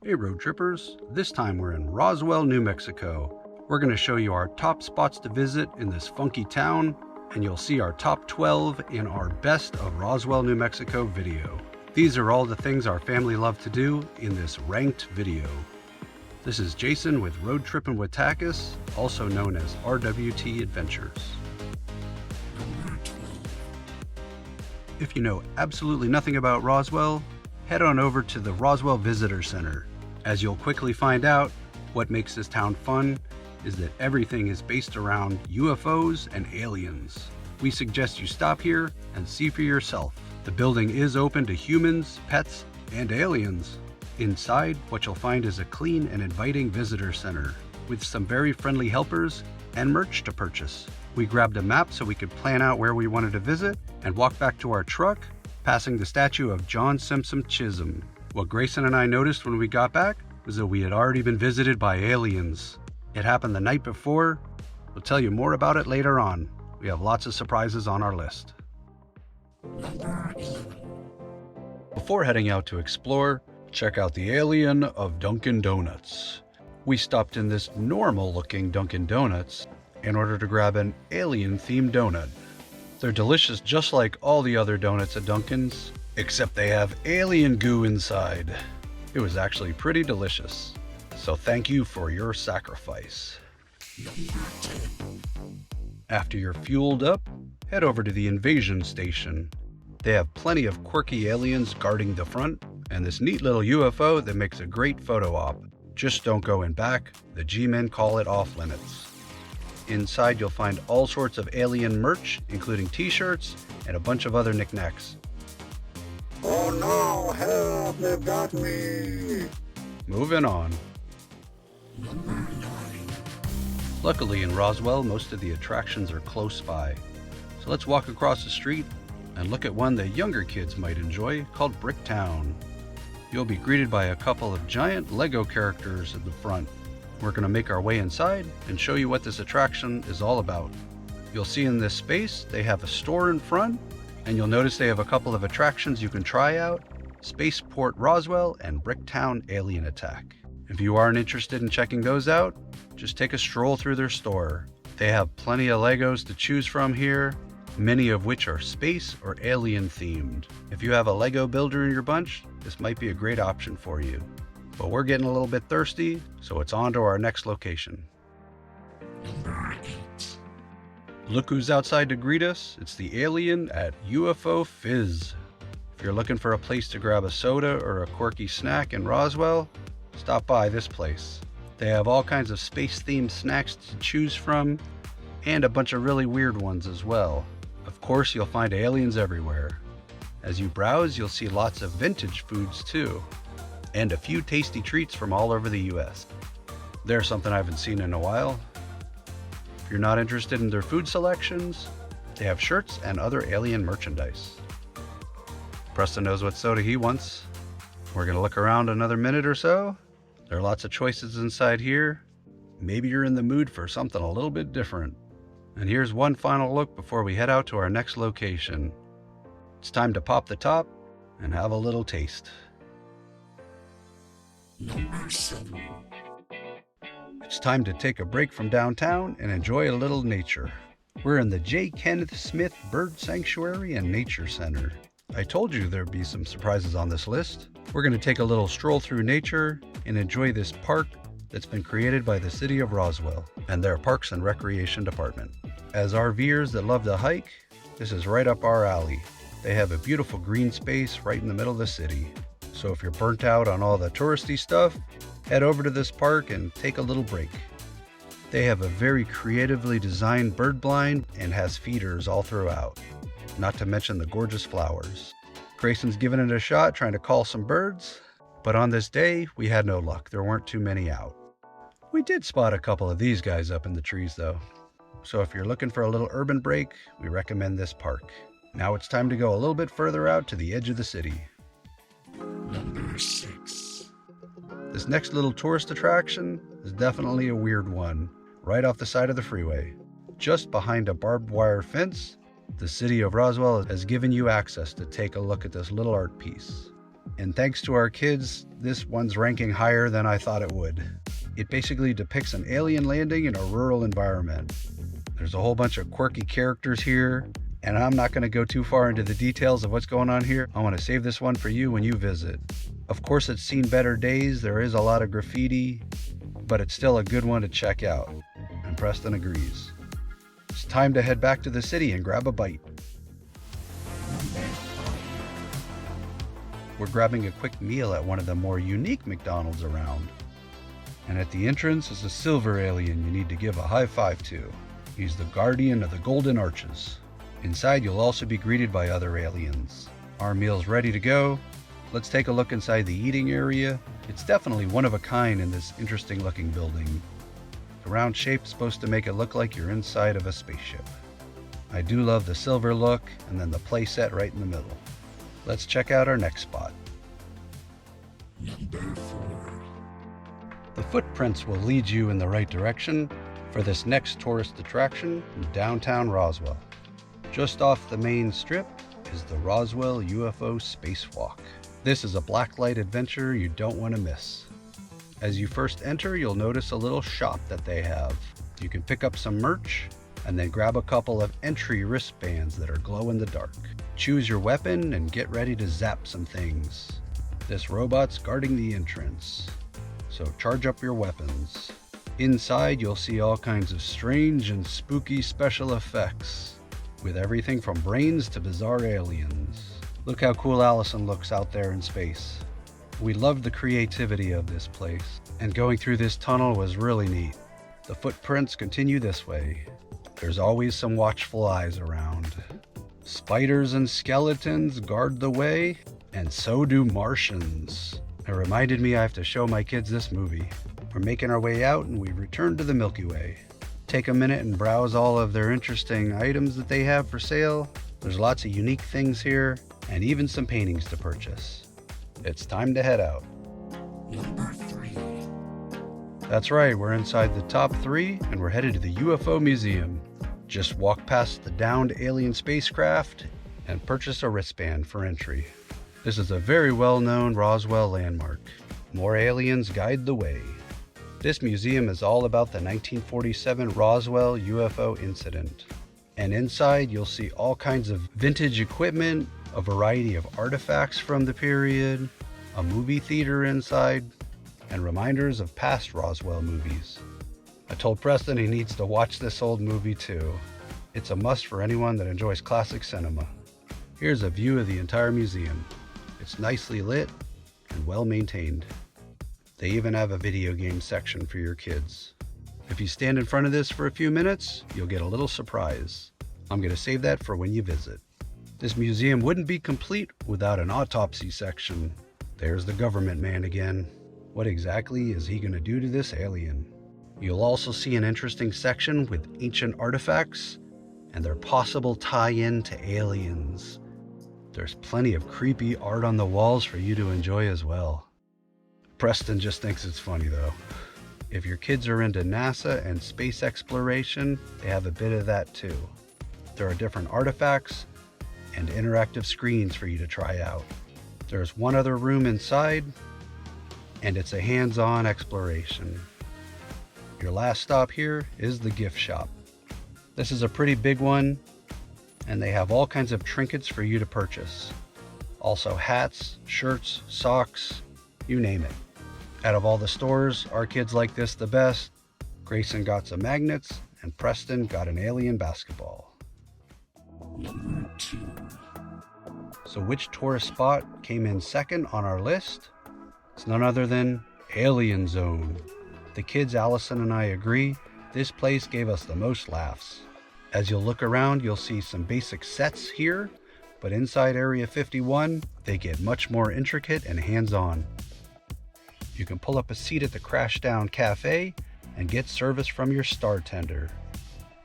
Hey road trippers, this time we're in Roswell, New Mexico. We're going to show you our top spots to visit in this funky town, and you'll see our top 12 in our Best of Roswell, New Mexico video. These are all the things our family love to do in this ranked video. This is Jason with Road Trippin' with Takis, also known as RWT Adventures. If you know absolutely nothing about Roswell, head on over to the Roswell Visitor Center. As you'll quickly find out, what makes this town fun is that everything is based around UFOs and aliens. We suggest you stop here and see for yourself. The building is open to humans, pets, and aliens. Inside, what you'll find is a clean and inviting visitor center with some very friendly helpers and merch to purchase. We grabbed a map so we could plan out where we wanted to visit and walk back to our truck, passing the statue of John Simpson Chisholm. What Grayson and I noticed when we got back was that we had already been visited by aliens. It happened the night before. We'll tell you more about it later on. We have lots of surprises on our list. Before heading out to explore, check out the alien of Dunkin Donuts. We stopped in this normal-looking Dunkin Donuts in order to grab an alien-themed donut. They're delicious just like all the other donuts at Dunkin's, except they have alien goo inside. It was actually pretty delicious. So thank you for your sacrifice. After you're fueled up, head over to the invasion station. They have plenty of quirky aliens guarding the front, and this neat little UFO that makes a great photo op. Just don't go in back, the G-men call it off limits. Inside you'll find all sorts of alien merch, including t-shirts and a bunch of other knickknacks. Oh no, help, they've got me! Moving on. Luckily in Roswell, most of the attractions are close by. So let's walk across the street and look at one that younger kids might enjoy called Bricktown. You'll be greeted by a couple of giant Lego characters at the front. We're going to make our way inside and show you what this attraction is all about. You'll see in this space they have a store in front, and you'll notice they have a couple of attractions you can try out: Spaceport Roswell and Bricktown Alien Attack. If you aren't interested in checking those out, just take a stroll through their store. They have plenty of Legos to choose from here, many of which are space or alien themed. If you have a Lego builder in your bunch, this might be a great option for you. But we're getting a little bit thirsty, so it's on to our next location. Look who's outside to greet us. It's the alien at UFO Fizz. If you're looking for a place to grab a soda or a quirky snack in Roswell, stop by this place. They have all kinds of space-themed snacks to choose from, and a bunch of really weird ones as well. Of course, you'll find aliens everywhere. As you browse, you'll see lots of vintage foods too, and a few tasty treats from all over the US. There's something I haven't seen in a while. If you're not interested in their food selections, they have shirts and other alien merchandise. Preston knows what soda he wants. We're gonna look around another minute or so. There are lots of choices inside here. Maybe you're in the mood for something a little bit different. And here's one final look before we head out to our next location. It's time to pop the top and have a little taste. It's time to take a break from downtown and enjoy a little nature. We're in the J. Kenneth Smith Bird Sanctuary and Nature Center. I told you there'd be some surprises on this list. We're going to take a little stroll through nature and enjoy this park that's been created by the city of Roswell and their Parks and Recreation Department. As RVers that love to hike, this is right up our alley. They have a beautiful green space right in the middle of the city. So if you're burnt out on all the touristy stuff, head over to this park and take a little break. They have a very creatively designed bird blind and has feeders all throughout, not to mention the gorgeous flowers. Grayson's given it a shot trying to call some birds, but on this day, we had no luck. There weren't too many out. We did spot a couple of these guys up in the trees though. So if you're looking for a little urban break, we recommend this park. Now it's time to go a little bit further out to the edge of the city. Number 6. This next little tourist attraction is definitely a weird one, right off the side of the freeway. Just behind a barbed wire fence, the city of Roswell has given you access to take a look at this little art piece. And thanks to our kids, this one's ranking higher than I thought it would. It basically depicts an alien landing in a rural environment. There's a whole bunch of quirky characters here, and I'm not going to go too far into the details of what's going on here. I want to save this one for you when you visit. Of course, it's seen better days. There is a lot of graffiti, but it's still a good one to check out. And Preston agrees. It's time to head back to the city and grab a bite. We're grabbing a quick meal at one of the more unique McDonald's around. And at the entrance is a silver alien you need to give a high five to. He's the guardian of the Golden Arches. Inside, you'll also be greeted by other aliens. Our meal's ready to go. Let's take a look inside the eating area. It's definitely one of a kind in this interesting looking building. The round shape's supposed to make it look like you're inside of a spaceship. I do love the silver look and then the play set right in the middle. Let's check out our next spot. Number 4. The footprints will lead you in the right direction for this next tourist attraction in downtown Roswell. Just off the main strip is the Roswell UFO Space Walk. This is a blacklight adventure you don't want to miss. As you first enter, you'll notice a little shop that they have. You can pick up some merch and then grab a couple of entry wristbands that are glow in the dark. Choose your weapon and get ready to zap some things. This robot's guarding the entrance, so charge up your weapons. Inside, you'll see all kinds of strange and spooky special effects, with everything from brains to bizarre aliens. Look how cool Allison looks out there in space. We loved the creativity of this place, and going through this tunnel was really neat. The footprints continue this way. There's always some watchful eyes around. Spiders and skeletons guard the way, and so do Martians. It reminded me I have to show my kids this movie. We're making our way out and we return to the Milky Way. Take a minute and browse all of their interesting items that they have for sale. There's lots of unique things here, and even some paintings to purchase. It's time to head out. Number 3. That's right, we're inside the top 3 and we're headed to the UFO Museum. Just walk past the downed alien spacecraft and purchase a wristband for entry. This is a very well-known Roswell landmark. More aliens guide the way. This museum is all about the 1947 Roswell UFO incident. And inside you'll see all kinds of vintage equipment, a variety of artifacts from the period, a movie theater inside, and reminders of past Roswell movies. I told Preston he needs to watch this old movie too. It's a must for anyone that enjoys classic cinema. Here's a view of the entire museum. It's nicely lit and well maintained. They even have a video game section for your kids. If you stand in front of this for a few minutes, you'll get a little surprise. I'm going to save that for when you visit. This museum wouldn't be complete without an autopsy section. There's the government man again. What exactly is he going to do to this alien? You'll also see an interesting section with ancient artifacts and their possible tie-in to aliens. There's plenty of creepy art on the walls for you to enjoy as well. Preston just thinks it's funny though. If your kids are into NASA and space exploration, they have a bit of that too. There are different artifacts and interactive screens for you to try out. There's one other room inside, and it's a hands-on exploration. Your last stop here is the gift shop. This is a pretty big one, and they have all kinds of trinkets for you to purchase. Also hats, shirts, socks, you name it. Out of all the stores, our kids like this the best. Grayson got some magnets, and Preston got an alien basketball. Number 2. So which tourist spot came in second on our list? It's none other than Alien Zone. The kids, Allison and I agree, this place gave us the most laughs. As you'll look around, you'll see some basic sets here, but inside Area 51, they get much more intricate and hands-on. You can pull up a seat at the Crashdown Cafe and get service from your star tender.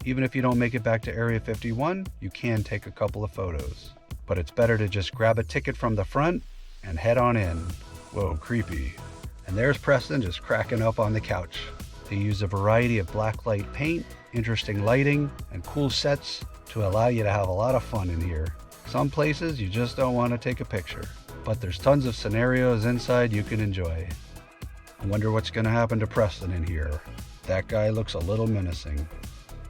Even if you don't make it back to Area 51, you can take a couple of photos. But it's better to just grab a ticket from the front and head on in. Whoa, creepy. And there's Preston just cracking up on the couch. They use a variety of blacklight paint, interesting lighting, and cool sets to allow you to have a lot of fun in here. Some places you just don't want to take a picture, but there's tons of scenarios inside you can enjoy. I wonder what's going to happen to Preston in here. That guy looks a little menacing.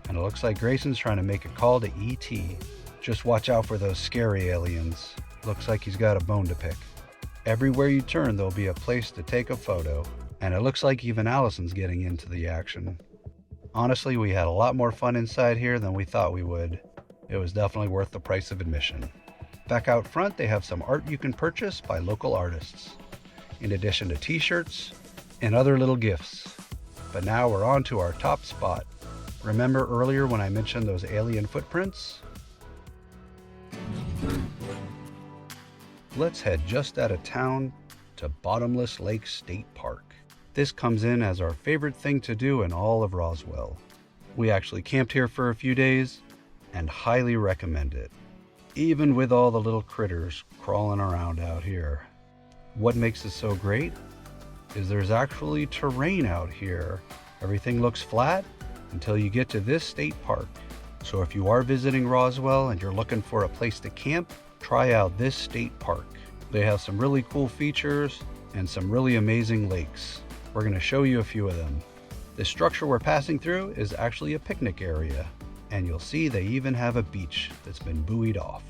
And it looks like Grayson's trying to make a call to E.T. Just watch out for those scary aliens. Looks like he's got a bone to pick. Everywhere you turn, there'll be a place to take a photo. And it looks like even Allison's getting into the action. Honestly, we had a lot more fun inside here than we thought we would. It was definitely worth the price of admission. Back out front, they have some art you can purchase by local artists, in addition to t-shirts and other little gifts. But now we're on to our top spot. Remember earlier when I mentioned those alien footprints? Let's head just out of town to Bottomless Lake State Park. This comes in as our favorite thing to do in all of Roswell. We actually camped here for a few days and highly recommend it, even with all the little critters crawling around out here. What makes it so great is there's actually terrain out here. Everything looks flat until you get to this state park. So if you are visiting Roswell and you're looking for a place to camp, try out this state park. They have some really cool features and some really amazing lakes. We're going to show you a few of them. The structure we're passing through is actually a picnic area, and you'll see they even have a beach that's been buoyed off.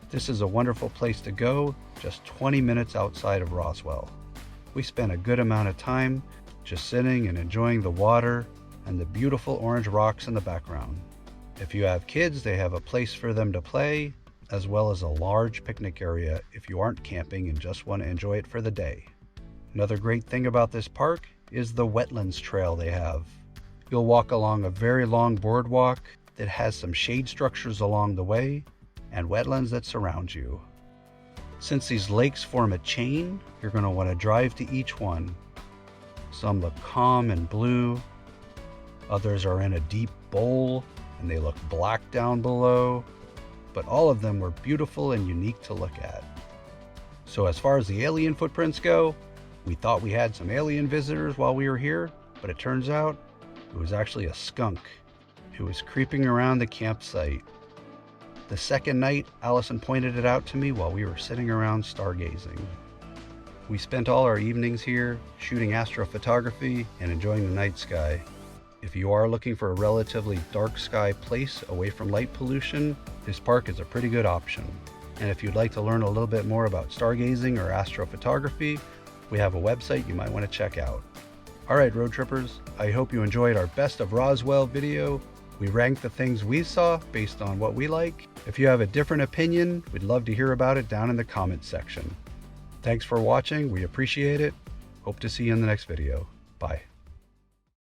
This is a wonderful place to go, just 20 minutes outside of Roswell. We spent a good amount of time just sitting and enjoying the water and the beautiful orange rocks in the background. If you have kids, they have a place for them to play, as well as a large picnic area if you aren't camping and just want to enjoy it for the day. Another great thing about this park is the wetlands trail they have. You'll walk along a very long boardwalk that has some shade structures along the way and wetlands that surround you. Since these lakes form a chain, you're going to want to drive to each one. Some look calm and blue, others are in a deep bowl and they look black down below, but all of them were beautiful and unique to look at. So as far as the alien footprints go, we thought we had some alien visitors while we were here, but it turns out it was actually a skunk who was creeping around the campsite. The second night, Allison pointed it out to me while we were sitting around stargazing. We spent all our evenings here shooting astrophotography and enjoying the night sky. If you are looking for a relatively dark sky place away from light pollution, this park is a pretty good option. And if you'd like to learn a little bit more about stargazing or astrophotography, we have a website you might want to check out. Alright road trippers, I hope you enjoyed our Best of Roswell video. We ranked the things we saw based on what we like. If you have a different opinion, we'd love to hear about it down in the comments section. Thanks for watching, we appreciate it. Hope to see you in the next video. Bye.